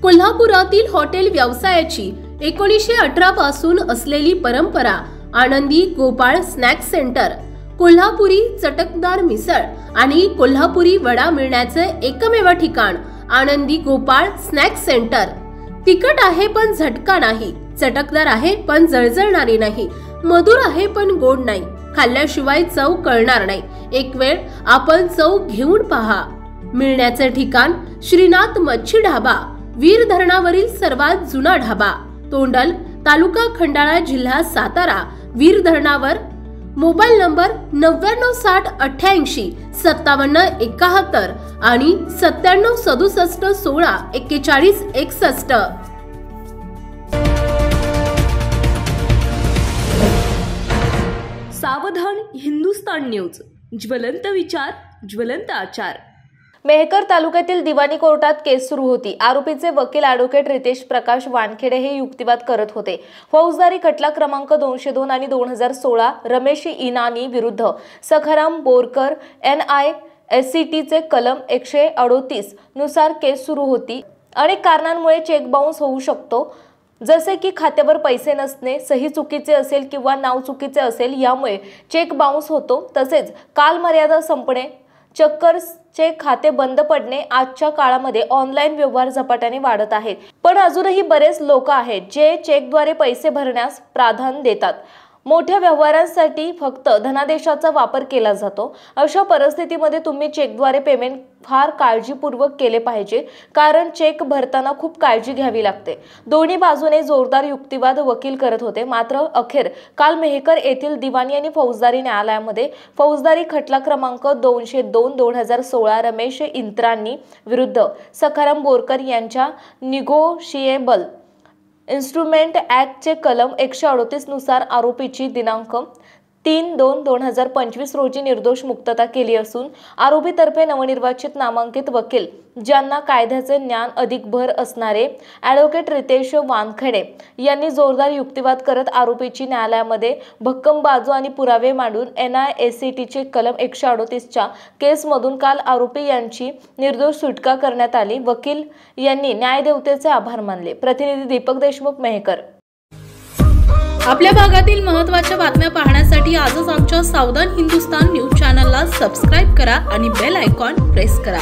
कोल्हापुरातील हॉटेल व्यवसायाची 1918 पासून असलेली परंपरा आनंदी गोपाळ स्नॅक्स सेंटर, कोल्हापुरी चटकदार मिसळ आणि कोल्हापुरी वडा मिळण्याचे एकमेव ठिकाण आनंदी गोपाळ स्नॅक्स सेंटर। तिखट आहे पण झटका नाही, चटकदार आहे पण जळजळणारी नाही, मधुर आहे पण गोड नाही, खाल्ल्याशिवाय चव कळणार नाही। एक वेळ आपण चव घेऊन पहा। मिळण्याचे ठिकाण श्रीनाथ मच्छी ढाबा, वीर धरणावरील सर्वात जुना ढाबा, तोंडल, तालुका खंडाळा, जिल्हा सातारा। वीर धरणावर। मोबाईल नंबर 9968855771 आणि 9767164161। सावधान हिंदुस्तान न्यूज, ज्वलंत विचार, ज्वलंत आचार। मेहकर तालुक्यातील दिवाणी कोर्टात केस सुरू होती। आरोपीचे वकील ॲडव्होकेट रितेश प्रकाश वानखेडे हे युक्तिवाद करत होते। फौजदारी खटला क्रमांक 202 आणि 2016 रमेश इनानी विरुद्ध सखाराम बोरकर NISCT चे कलम 138 नुसार केस सुरू होती। अनेक कारणांमुळे चेक बाउन्स होऊ शकतो, जसे की खात्यावर पैसे नसणे, सही चुकीचे असेल किंवा नाव चुकीचे असेल, यामुळे चेक बाउन्स होतो। तसेच कालमर्यादा संपणे, चक्करचे खाते बंद पडणे, आजच्या काळामध्ये ऑनलाईन व्यवहार झपाट्याने वाढत आहेत। पण अजूनही बरेच लोक आहेत जे चेकद्वारे पैसे भरण्यास प्राधान्य देतात। मोठ्या व्यवहारांसाठी फक्त धनादेशाचा वापर केला जातो। अशा परिस्थितीमध्ये तुम्ही चेकद्वारे पेमेंट फार काळजीपूर्वक केले पाहिजे, कारण चेक भरताना खूप काळजी घ्यावी लागते। दोन्ही बाजूने जोरदार युक्तिवाद वकील करत होते। मात्र अखेर काल मेहकर येथील दिवाणी आणि फौजदारी न्यायालयामध्ये फौजदारी खटला क्रमांक 202/2016 रमेश इंत्रानी विरुद्ध सखाराम बोरकर यांच्या निगोशिएबल इन्स्ट्रुमेंट ॲक्टचे कलम 138 नुसार आरोपीची दिनांक 3/2/2025 रोजी निर्दोष मुक्तता केली असून आरोपीतर्फे नवनिर्वाचित नामांकित वकील, ज्यांना कायद्याचे ज्ञान अधिक भर असणारे ॲडव्होकेट रितेश वानखेडे यांनी जोरदार युक्तिवाद करत आरोपीची न्यायालयामध्ये भक्कम बाजू आणि पुरावे मांडून NISCT चे कलम 138 च्या केसमधून काल आरोपी यांची निर्दोष सुटका करण्यात आली। वकील यांनी न्यायदेवतेचे आभार मानले। प्रतिनिधी दीपक देशमुख, मेहकर। आपल्या भागातील महत्त्वाच्या बातम्या पाहण्यासाठी आजच आमच्या सावधान हिंदुस्तान न्यूज चॅनलला सबस्क्राइब करा आणि बेल आयकॉन प्रेस करा।